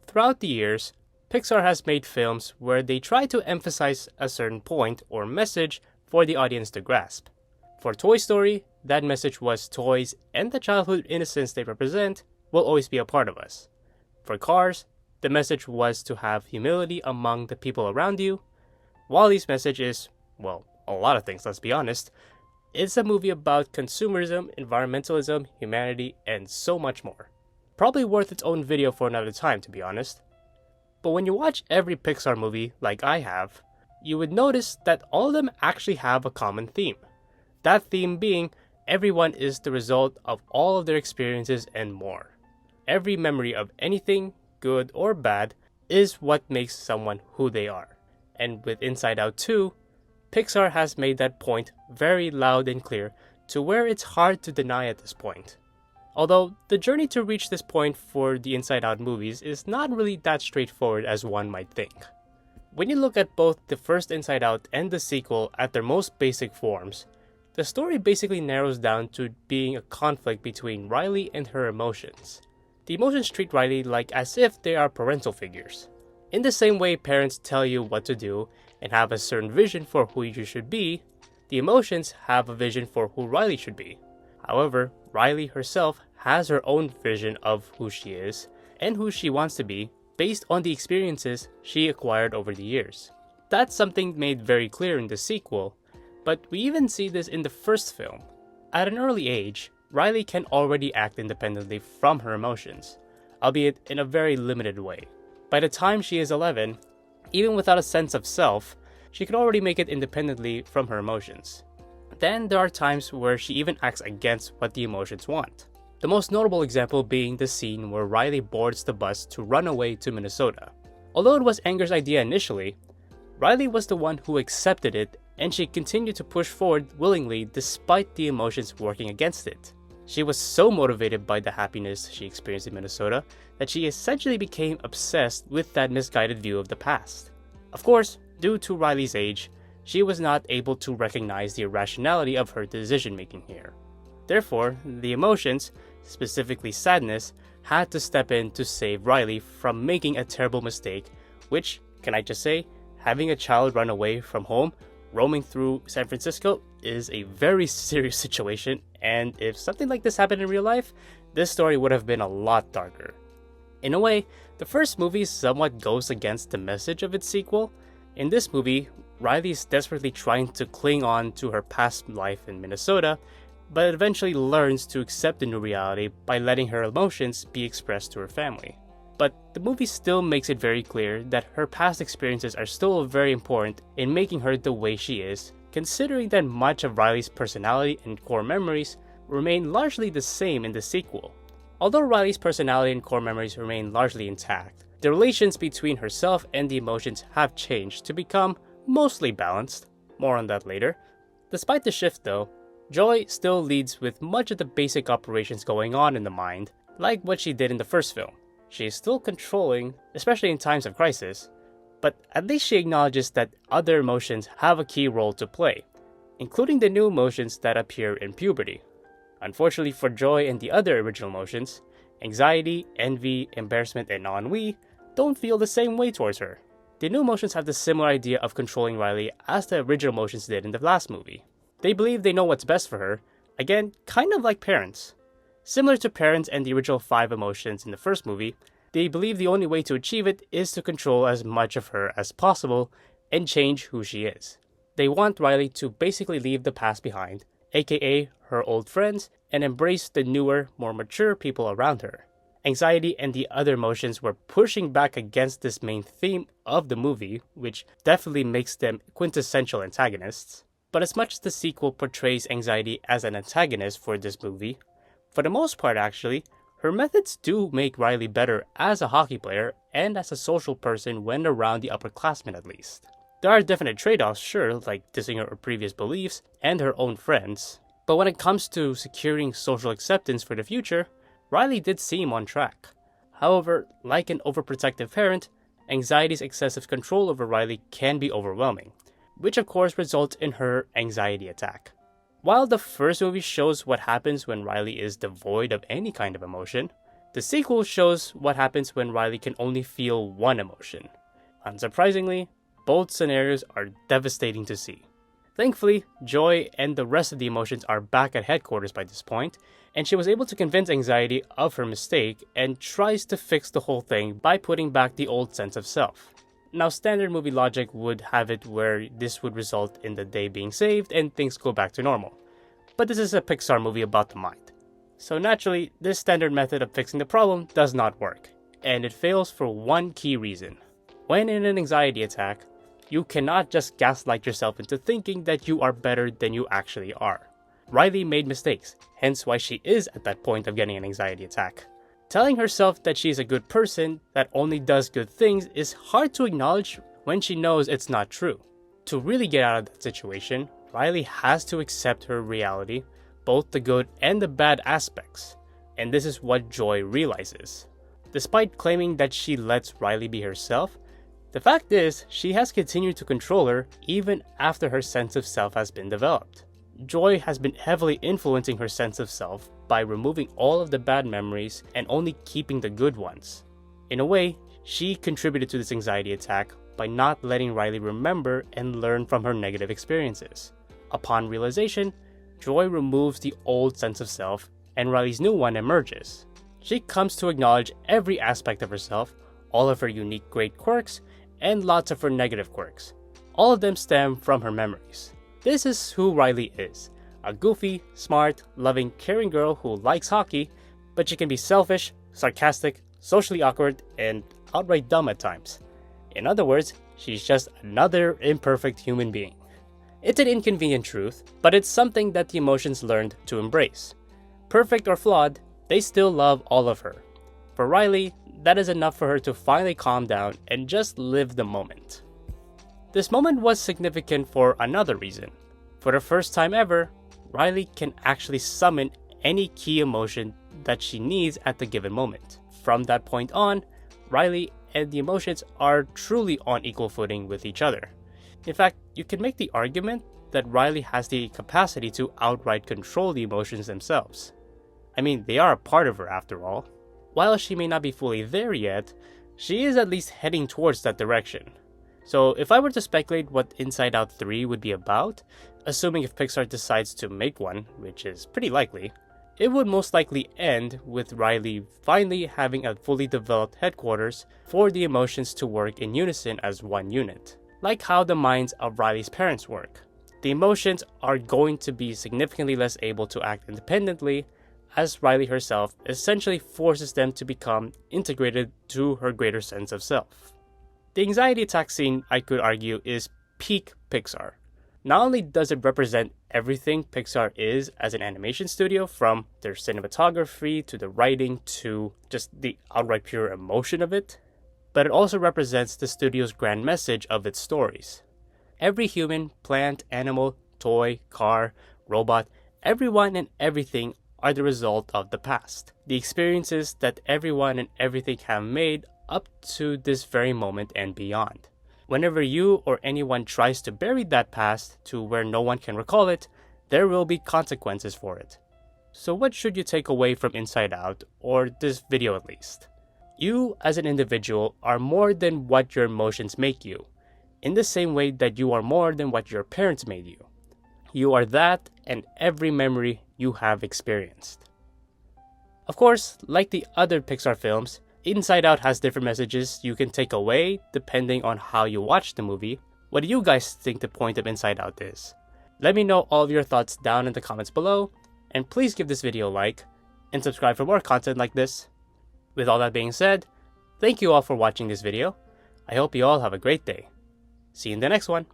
Throughout the years, Pixar has made films where they try to emphasize a certain point or message for the audience to grasp. For Toy Story, that message was toys and the childhood innocence they represent will always be a part of us. For Cars, the message was to have humility among the people around you. WALL-E's message is, well, a lot of things, let's be honest. It's a movie about consumerism, environmentalism, humanity, and so much more. Probably worth its own video for another time, to be honest. But when you watch every Pixar movie, like I have, you would notice that all of them actually have a common theme. That theme being, everyone is the result of all of their experiences and more. Every memory of anything, good or bad, is what makes someone who they are. And with Inside Out 2, Pixar has made that point very loud and clear to where it's hard to deny at this point. Although, the journey to reach this point for the Inside Out movies is not really that straightforward as one might think. When you look at both the first Inside Out and the sequel at their most basic forms, the story basically narrows down to being a conflict between Riley and her emotions. The emotions treat Riley like as if they are parental figures. In the same way parents tell you what to do and have a certain vision for who you should be, the emotions have a vision for who Riley should be. However, Riley herself has her own vision of who she is and who she wants to be based on the experiences she acquired over the years. That's something made very clear in the sequel, but we even see this in the first film. At an early age, Riley can already act independently from her emotions, albeit in a very limited way. By the time she is 11, even without a sense of self, she can already make it independently from her emotions. Then there are times where she even acts against what the emotions want. The most notable example being the scene where Riley boards the bus to run away to Minnesota. Although it was Anger's idea initially, Riley was the one who accepted it, and she continued to push forward willingly despite the emotions working against it. She was so motivated by the happiness she experienced in Minnesota that she essentially became obsessed with that misguided view of the past. Of course, due to Riley's age, she was not able to recognize the irrationality of her decision-making here. Therefore, the emotions, specifically sadness, had to step in to save Riley from making a terrible mistake, which, can I just say, having a child run away from home, roaming through San Francisco, is a very serious situation, and if something like this happened in real life, this story would have been a lot darker. In a way, the first movie somewhat goes against the message of its sequel. In this movie, Riley is desperately trying to cling on to her past life in Minnesota, but eventually learns to accept the new reality by letting her emotions be expressed to her family. But the movie still makes it very clear that her past experiences are still very important in making her the way she is, considering that much of Riley's personality and core memories remain largely the same in the sequel. Although Riley's personality and core memories remain largely intact, the relations between herself and the emotions have changed to become mostly balanced. More on that later. Despite the shift though, Joy still leads with much of the basic operations going on in the mind, like what she did in the first film. She is still controlling, especially in times of crisis, but at least she acknowledges that other emotions have a key role to play, including the new emotions that appear in puberty. Unfortunately for Joy and the other original emotions, anxiety, envy, embarrassment, and ennui don't feel the same way towards her. The new emotions have the similar idea of controlling Riley as the original emotions did in the last movie. They believe they know what's best for her, again, kind of like parents. Similar to parents and the original 5 emotions in the first movie, they believe the only way to achieve it is to control as much of her as possible and change who she is. They want Riley to basically leave the past behind, aka her old friends, and embrace the newer, more mature people around her. Anxiety and the other emotions were pushing back against this main theme of the movie, which definitely makes them quintessential antagonists. But as much as the sequel portrays anxiety as an antagonist for this movie, for the most part actually, her methods do make Riley better as a hockey player and as a social person when around the upperclassmen at least. There are definite trade-offs, sure, like dissing her previous beliefs and her own friends, but when it comes to securing social acceptance for the future, Riley did seem on track. However, like an overprotective parent, anxiety's excessive control over Riley can be overwhelming, which of course results in her anxiety attack. While the first movie shows what happens when Riley is devoid of any kind of emotion, The sequel shows what happens when Riley can only feel one emotion. Unsurprisingly, both scenarios are devastating to see. Thankfully, Joy and the rest of the emotions are back at headquarters by this point, and she was able to convince Anxiety of her mistake and tries to fix the whole thing by putting back the old sense of self. Now, standard movie logic would have it where this would result in the day being saved and things go back to normal. But this is a Pixar movie about the mind. So naturally, this standard method of fixing the problem does not work, and it fails for one key reason. When in an anxiety attack, you cannot just gaslight yourself into thinking that you are better than you actually are. Riley made mistakes, hence why she is at that point of getting an anxiety attack. Telling herself that she is a good person that only does good things is hard to acknowledge when she knows it's not true. To really get out of that situation, Riley has to accept her reality, both the good and the bad aspects, and this is what Joy realizes. Despite claiming that she lets Riley be herself, the fact is she has continued to control her even after her sense of self has been developed. Joy has been heavily influencing her sense of self by removing all of the bad memories and only keeping the good ones. In a way, she contributed to this anxiety attack by not letting Riley remember and learn from her negative experiences. Upon realization, Joy removes the old sense of self and Riley's new one emerges. She comes to acknowledge every aspect of herself, all of her unique great quirks, and lots of her negative quirks. All of them stem from her memories. This is who Riley is, a goofy, smart, loving, caring girl who likes hockey, but she can be selfish, sarcastic, socially awkward, and outright dumb at times. In other words, she's just another imperfect human being. It's an inconvenient truth, but it's something that the emotions learned to embrace. Perfect or flawed, they still love all of her. For Riley, that is enough for her to finally calm down and just live the moment. This moment was significant for another reason. For the first time ever, Riley can actually summon any key emotion that she needs at the given moment. From that point on, Riley and the emotions are truly on equal footing with each other. In fact, you can make the argument that Riley has the capacity to outright control the emotions themselves. I mean, they are a part of her after all. While she may not be fully there yet, she is at least heading towards that direction. So if I were to speculate what Inside Out 3 would be about, assuming if Pixar decides to make one, which is pretty likely, it would most likely end with Riley finally having a fully developed headquarters for the emotions to work in unison as one unit. Like how the minds of Riley's parents work. The emotions are going to be significantly less able to act independently, as Riley herself essentially forces them to become integrated to her greater sense of self. The anxiety attack scene, I could argue, is peak Pixar. Not only does it represent everything Pixar is as an animation studio, from their cinematography to the writing to just the outright pure emotion of it, but it also represents the studio's grand message of its stories. Every human, plant, animal, toy, car, robot, everyone and everything are the result of the past. The experiences that everyone and everything have made up to this very moment and beyond. Whenever you or anyone tries to bury that past to where no one can recall it, there will be consequences for it. So what should you take away from Inside Out, or this video at least? You as an individual are more than what your emotions make you, in the same way that you are more than what your parents made you. You are that and every memory you have experienced. Of course, like the other Pixar films, Inside Out has different messages you can take away depending on how you watch the movie. What do you guys think the point of Inside Out is? Let me know all of your thoughts down in the comments below, and please give this video a like, and subscribe for more content like this. With all that being said, thank you all for watching this video. I hope you all have a great day. See you in the next one.